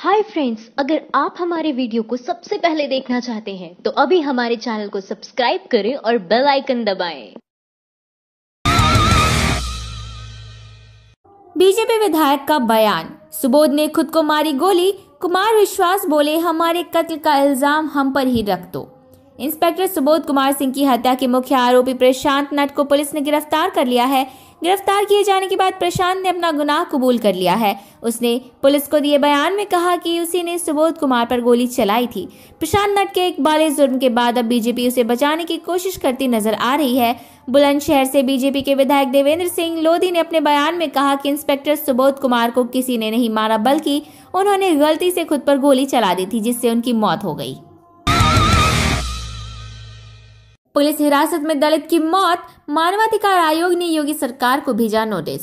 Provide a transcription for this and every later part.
Hi friends, अगर आप हमारे वीडियो को सबसे पहले देखना चाहते हैं तो अभी हमारे चैनल को सब्सक्राइब करें और बेल आइकन दबाएं। बीजेपी विधायक का बयान, सुबोध ने खुद को मारी गोली, कुमार विश्वास बोले हमारे कत्ल का इल्जाम हम पर ही रख दो। इंस्पेक्टर सुबोध कुमार सिंह की हत्या के मुख्य आरोपी प्रशांत नट को पुलिस ने गिरफ्तार कर लिया है। गिरफ्तार किए जाने के बाद प्रशांत ने अपना गुनाह कबूल कर लिया है। उसने पुलिस को दिए बयान में कहा कि उसी ने सुबोध कुमार पर गोली चलाई थी। प्रशांत नट के एक बाले जुर्म के बाद अब बीजेपी उसे बचाने की कोशिश करती नजर आ रही है। बुलंदशहर से बीजेपी के विधायक देवेंद्र सिंह लोधी ने अपने बयान में कहा कि इंस्पेक्टर सुबोध कुमार को किसी ने नहीं मारा, बल्कि उन्होंने गलती से खुद पर गोली चला दी थी, जिससे उनकी मौत हो गई। पुलिस हिरासत में दलित की मौत, मानवाधिकार आयोग ने योगी सरकार को भेजा नोटिस।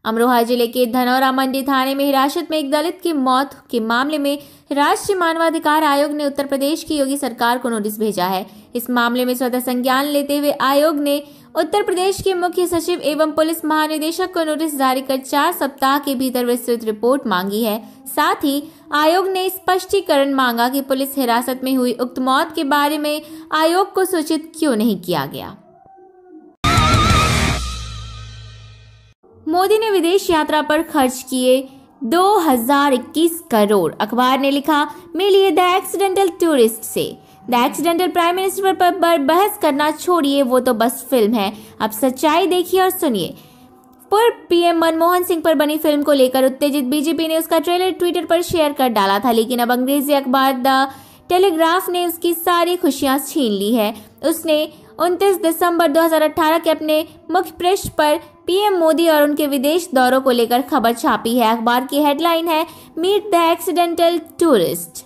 अमरोहा जिले के धनौरा मंडी थाने में हिरासत में एक दलित की मौत के मामले में राष्ट्रीय मानवाधिकार आयोग ने उत्तर प्रदेश की योगी सरकार को नोटिस भेजा है। इस मामले में स्वतः संज्ञान लेते हुए आयोग ने उत्तर प्रदेश के मुख्य सचिव एवं पुलिस महानिदेशक को नोटिस जारी कर 4 सप्ताह के भीतर विस्तृत रिपोर्ट मांगी है। साथ ही आयोग ने स्पष्टीकरण मांगा कि पुलिस हिरासत में हुई उक्त मौत के बारे में आयोग को सूचित क्यों नहीं किया गया। मोदी ने विदेश यात्रा पर खर्च किए 2021 करोड़। अखबार ने लिखा, मिलिए द एक्सीडेंटल टूरिस्ट से। द एक्सीडेंटल प्राइम मिनिस्टर पर बहस करना छोड़िए, वो तो बस फिल्म है। अब सच्चाई देखिए और सुनिए। पूर्व पीएम मनमोहन सिंह पर बनी फिल्म को लेकर उत्तेजित बीजेपी ने उसका ट्रेलर ट्विटर पर शेयर कर डाला था, लेकिन अब अंग्रेजी अखबार द टेलीग्राफ ने उसकी सारी खुशियां छीन ली है। उसने 29 दिसंबर 2018 के अपने मुख्य पृष्ठ पर पीएम मोदी और उनके विदेश दौरों को लेकर खबर छापी है। अखबार की हेडलाइन है, meet the accidental tourist.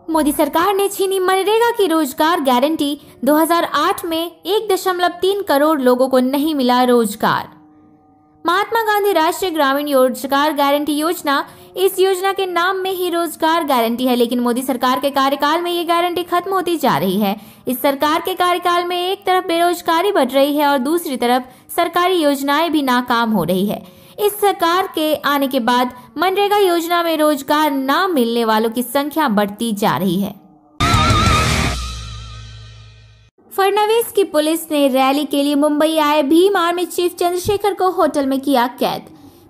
Modi सरकार ने छीनी मनरेगा की रोजगार गारंटी। 2008 में 1.3 करोड़ लोगों को नहीं मिला रोजगार। महात्मा गांधी राष्ट्रीय ग्रामीण रोजगार गारंटी योजना, इस योजना के नाम में ही रोजगार गारंटी है, लेकिन मोदी सरकार के कार्यकाल में ये गारंटी खत्म होती जा रही है। इस सरकार के कार्यकाल में एक तरफ बेरोजगारी बढ़ रही है और दूसरी तरफ सरकारी योजनाएं भी नाकाम हो रही है। इस सरकार के आने के बाद मनरेगा योजना में रोजगार न मिलने वालों की संख्या बढ़ती जा रही है। फडणवीस की पुलिस ने रैली के लिए मुंबई आए भीम आर्मी चीफ चंद्रशेखर को होटल में किया कैद।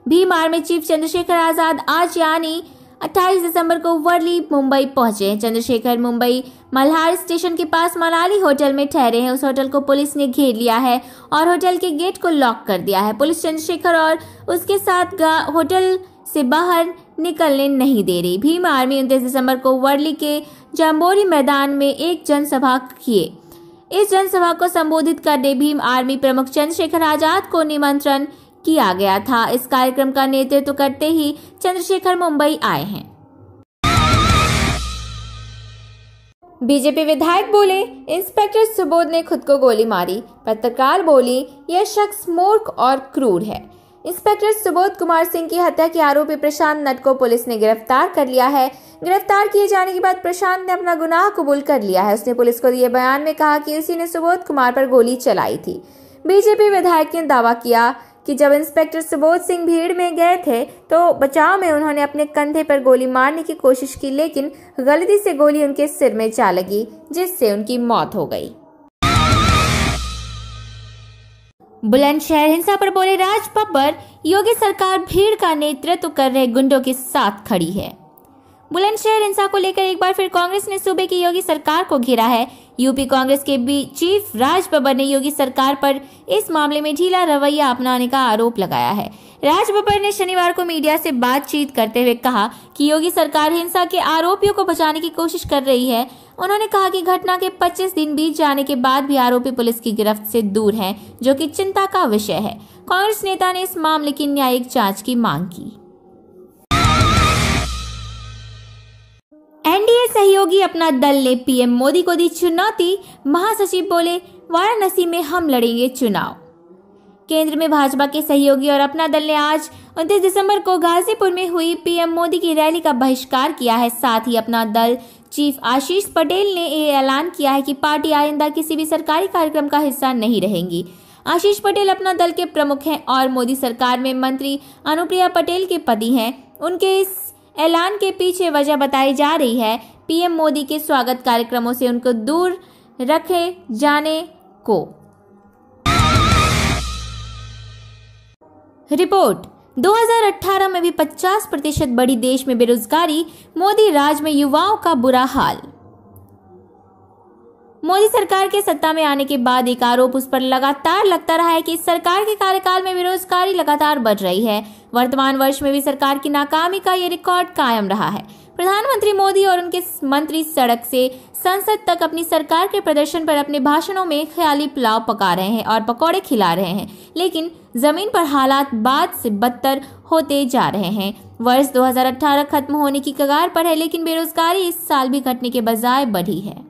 भीम आर्मी चीफ चंद्रशेखर आजाद आज यानी 28 दिसंबर को वर्ली मुंबई पहुंचे हैं। चंद्रशेखर मुंबई मल्हार स्टेशन के पास मनाली होटल में ठहरे हैं। उस होटल को पुलिस ने घेर लिया है और होटल के गेट को लॉक कर दिया है। पुलिस चंद्रशेखर और उसके साथ होटल से बाहर निकलने नहीं दे रही। भीम आर्मी 29 दिसंबर को वर्ली के जाम्बोरी मैदान में एक जनसभा किए। इस जनसभा को संबोधित करने भीम आर्मी प्रमुख चंद्रशेखर आजाद को निमंत्रण किया गया था। इस कार्यक्रम का नेतृत्व करते ही चंद्रशेखर मुंबई आए हैं। बीजेपी विधायक बोले, इंस्पेक्टर सुबोध ने खुद को गोली मारी। पत्रकार बोली, यह शख्स मूर्ख और क्रूर है। इंस्पेक्टर सुबोध कुमार सिंह की हत्या के आरोपी प्रशांत नट को पुलिस ने गिरफ्तार कर लिया है। गिरफ्तार किए जाने के बाद प्रशांत ने अपना गुनाह कबूल कर लिया है। उसने पुलिस को दिए बयान में कहा कि उसी ने सुबोध कुमार पर गोली चलाई थी। बीजेपी विधायक ने दावा किया कि जब इंस्पेक्टर सुबोध सिंह भीड़ में गए थे तो बचाव में उन्होंने अपने कंधे पर गोली मारने की कोशिश की, लेकिन गलती से गोली उनके सिर में जा लगी, जिससे उनकी मौत हो गई। बुलंदशहर हिंसा पर बोले राज बब्बर, योगी सरकार भीड़ का नेतृत्व कर रहे गुंडों के साथ खड़ी है। बुलंदशहर हिंसा को लेकर एक बार फिर कांग्रेस ने सूबे की योगी सरकार को घेरा है। यूपी कांग्रेस के चीफ राज बब्बर ने योगी सरकार पर इस मामले में ढीला रवैया अपनाने का आरोप लगाया है। राज बब्बर ने शनिवार को मीडिया से बातचीत करते हुए कहा कि योगी सरकार हिंसा के आरोपियों को बचाने की कोशिश कर रही है। उन्होंने कहा कि घटना के 25 दिन बीत जाने के बाद भी आरोपी पुलिस की गिरफ्त से दूर हैं, जो कि चिंता का विषय है। कांग्रेस नेता ने इस मामले की न्यायिक जांच की मांग की। एनडीए सहयोगी अपना दल ने पीएम मोदी को दी चुनौती। महासचिव बोले, वाराणसी में हम लड़ेंगे चुनाव। केंद्र में भाजपा के सहयोगी और अपना दल ने आज 29 दिसंबर को गाजीपुर में हुई पीएम मोदी की रैली का बहिष्कार किया है। साथ ही अपना दल चीफ आशीष पटेल ने ये ऐलान किया है कि पार्टी आइंदा किसी भी सरकारी कार्यक्रम का हिस्सा नहीं रहेंगी। आशीष पटेल अपना दल के प्रमुख हैं और मोदी सरकार में मंत्री अनुप्रिया पटेल के पति हैं। उनके इस ऐलान के पीछे वजह बताई जा रही है पीएम मोदी के स्वागत कार्यक्रमों से उनको दूर रखे जाने को। रिपोर्ट 2018 में भी 50% बढ़ी देश में बेरोजगारी, मोदी राज में युवाओं का बुरा हाल। मोदी सरकार के सत्ता में आने के बाद एक आरोप उस पर लगातार लगता रहा है कि इस सरकार के कार्यकाल में बेरोजगारी लगातार बढ़ रही है। वर्तमान वर्ष में भी सरकार की नाकामी का ये रिकॉर्ड कायम रहा है। प्रधानमंत्री मोदी और उनके मंत्री सड़क से संसद तक अपनी सरकार के प्रदर्शन पर अपने भाषणों में ख्याली पुलाव पका रहे हैं और पकौड़े खिला रहे हैं, लेकिन जमीन पर हालात बाद से बदतर होते जा रहे हैं। वर्ष 2018 खत्म होने की कगार पर है, लेकिन बेरोजगारी इस साल भी घटने के बजाय बढ़ी है।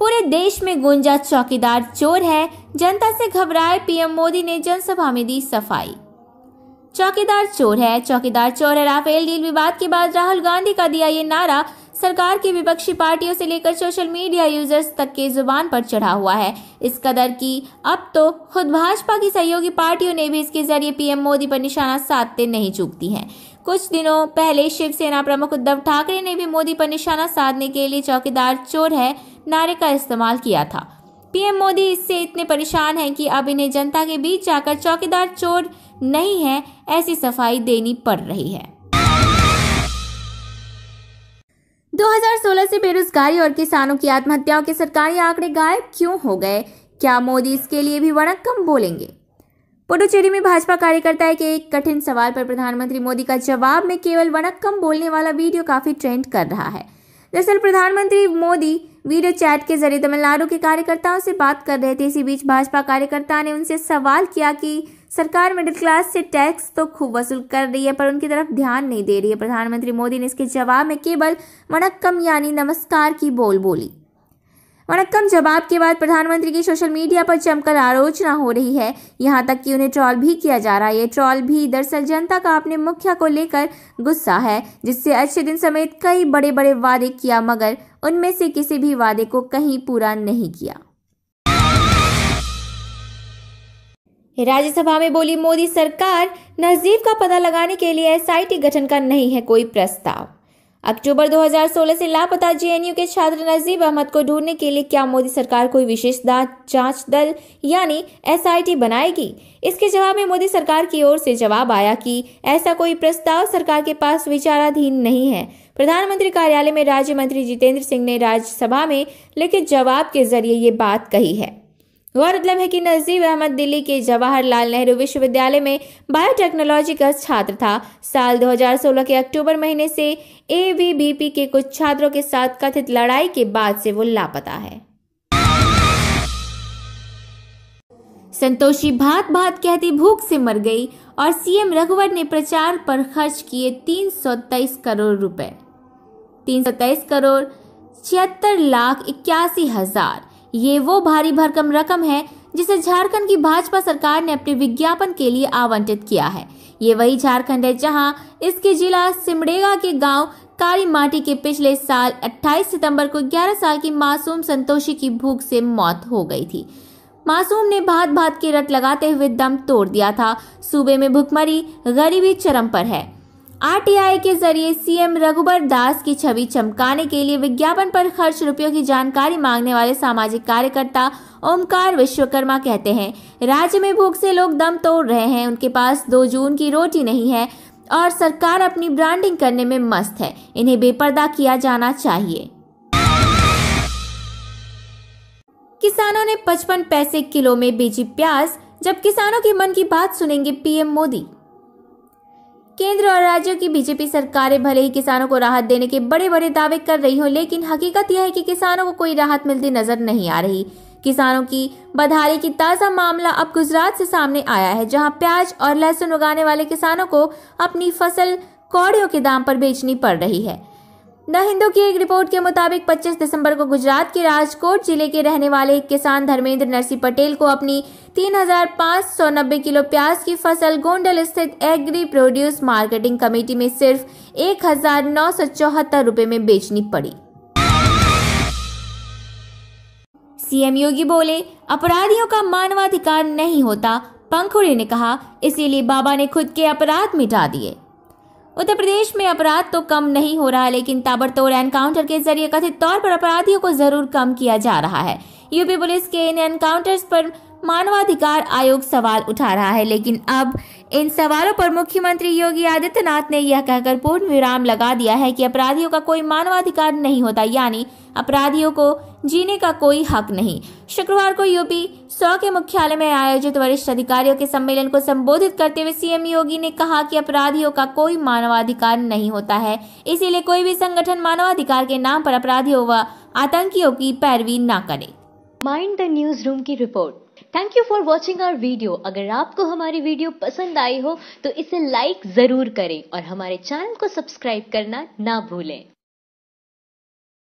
पूरे देश में गूंजा चौकीदार चोर है, जनता से घबराए पीएम मोदी ने जनसभा में दी सफाई। चौकीदार चोर है, चौकीदार चोर है। राफेल डील विवाद के बाद राहुल गांधी का दिया ये नारा सरकार की विपक्षी पार्टियों से लेकर सोशल मीडिया यूजर्स तक के जुबान पर चढ़ा हुआ है। इस कदर की अब तो खुद भाजपा की सहयोगी पार्टियों ने भी इसके जरिए पीएम मोदी पर निशाना साधते नहीं चूकती हैं। कुछ दिनों पहले शिवसेना प्रमुख उद्धव ठाकरे ने भी मोदी पर निशाना साधने के लिए चौकीदार चोर है नारे का इस्तेमाल किया था। पीएम मोदी इससे इतने परेशान हैं कि अब इन्हें जनता के बीच जाकर चौकीदार चोर नहीं है ऐसी सफाई देनी पड़ रही है। 2016 से बेरोजगारी और किसानों की आत्महत्याओं के सरकारी आंकड़े गायब क्यों हो गए? क्या मोदी इसके लिए भी वणक्कम बोलेंगे? पुडुचेरी में भाजपा कार्यकर्ता के एक कठिन सवाल पर प्रधानमंत्री मोदी का जवाब में केवल वणक्कम बोलने वाला वीडियो काफी ट्रेंड कर रहा है। दरअसल प्रधानमंत्री मोदी वीडियो चैट के जरिए तमिलनाडु के कार्यकर्ताओं से बात कर रहे थे। इसी बीच भाजपा कार्यकर्ता ने उनसे सवाल किया कि सरकार मिडिल क्लास से टैक्स तो खूब वसूल कर रही है पर उनकी तरफ ध्यान नहीं दे रही है। प्रधानमंत्री मोदी ने इसके जवाब में केवल वणक्कम यानी नमस्कार की बोली। वणक्कम जवाब के बाद प्रधानमंत्री की सोशल मीडिया पर जमकर आलोचना हो रही है, यहाँ तक कि उन्हें ट्रोल भी किया जा रहा है। ये ट्रोल भी दरअसल जनता का अपने मुखिया को लेकर गुस्सा है, जिससे अच्छे दिन समेत कई बड़े बड़े वादे किया मगर उनमें से किसी भी वादे को कहीं पूरा नहीं किया। राज्यसभा में बोली मोदी सरकार, नजीब का पता लगाने के लिए एसआईटी गठन का नहीं है कोई प्रस्ताव। अक्टूबर 2016 से लापता जेएनयू के छात्र नजीब अहमद को ढूंढने के लिए क्या मोदी सरकार कोई विशेष जांच दल यानी एसआईटी बनाएगी? इसके जवाब में मोदी सरकार की ओर से जवाब आया कि ऐसा कोई प्रस्ताव सरकार के पास विचाराधीन नहीं है। प्रधानमंत्री कार्यालय में राज्य मंत्री जितेंद्र सिंह ने राज्यसभा में लिखित जवाब के जरिए ये बात कही है। गौरतलब है कि नजीब अहमद दिल्ली के जवाहरलाल नेहरू विश्वविद्यालय में बायोटेक्नोलॉजी का छात्र था। साल 2016 के अक्टूबर महीने से एबीवीपी के कुछ छात्रों के साथ कथित लड़ाई के बाद से वो लापता है। संतोषी भात भात कहती भूख से मर गई और सीएम रघुवर ने प्रचार पर खर्च किए 323 करोड़ रुपए। 323 करोड़ 76,81,000 ये वो भारी भरकम रकम है जिसे झारखंड की भाजपा सरकार ने अपने विज्ञापन के लिए आवंटित किया है। ये वही झारखंड है जहां इसके जिला सिमडेगा के गांव काली माटी के पिछले साल 28 सितंबर को 11 साल की मासूम संतोषी की भूख से मौत हो गई थी। मासूम ने भात भात की रट लगाते हुए दम तोड़ दिया था। सूबे में भुखमरी गरीबी चरम पर है। आरटीआई के जरिए सीएम रघुबर दास की छवि चमकाने के लिए विज्ञापन पर खर्च रुपयों की जानकारी मांगने वाले सामाजिक कार्यकर्ता ओमकार विश्वकर्मा कहते हैं, राज्य में भूख से लोग दम तोड़ रहे हैं। उनके पास 2 जून की रोटी नहीं है और सरकार अपनी ब्रांडिंग करने में मस्त है। इन्हें बेपर्दा किया जाना चाहिए। किसानों ने 55 पैसे किलो में बेची प्याज, जब किसानों के मन की बात सुनेंगे पीएम मोदी। केंद्र और राज्यों की बीजेपी सरकारें भले ही किसानों को राहत देने के बड़े बड़े दावे कर रही हो, लेकिन हकीकत यह है कि किसानों को कोई राहत मिलती नजर नहीं आ रही। किसानों की बदहाली की ताजा मामला अब गुजरात से सामने आया है, जहां प्याज और लहसुन उगाने वाले किसानों को अपनी फसल कौड़ियों के दाम पर बेचनी पड़ रही है। द हिंदू की एक रिपोर्ट के मुताबिक 25 दिसंबर को गुजरात के राजकोट जिले के रहने वाले एक किसान धर्मेंद्र नरसिंह पटेल को अपनी 3,590 किलो प्याज की फसल गोंडल स्थित एग्री प्रोड्यूस मार्केटिंग कमेटी में सिर्फ 1,974 रुपए में बेचनी पड़ी। सीएम योगी बोले, अपराधियों का मानवाधिकार नहीं होता। पंखुड़ी ने कहा, इसीलिए बाबा ने खुद के अपराध मिटा दिए। उत्तर प्रदेश में अपराध तो कम नहीं हो रहा, लेकिन ताबड़तोड़ एनकाउंटर के जरिए कथित तौर पर अपराधियों को जरूर कम किया जा रहा है। यूपी पुलिस के इन एनकाउंटर्स पर मानवाधिकार आयोग सवाल उठा रहा है, लेकिन अब इन सवालों पर मुख्यमंत्री योगी आदित्यनाथ ने यह कहकर पूर्ण विराम लगा दिया है कि अपराधियों का कोई मानवाधिकार नहीं होता, यानी अपराधियों को जीने का कोई हक नहीं। शुक्रवार को यूपी 100 के मुख्यालय में आयोजित वरिष्ठ अधिकारियों के सम्मेलन को संबोधित करते हुए सीएम योगी ने कहा कि अपराधियों का कोई मानवाधिकार नहीं होता है, इसीलिए कोई भी संगठन मानवाधिकार के नाम पर अपराधियों व आतंकियों की पैरवी न करे। माइंड द न्यूज रूम की रिपोर्ट। Thank you for watching our video. अगर आपको हमारी वीडियो पसंद आई हो तो इसे लाइक जरूर करें और हमारे चैनल को सब्सक्राइब करना ना भूलें।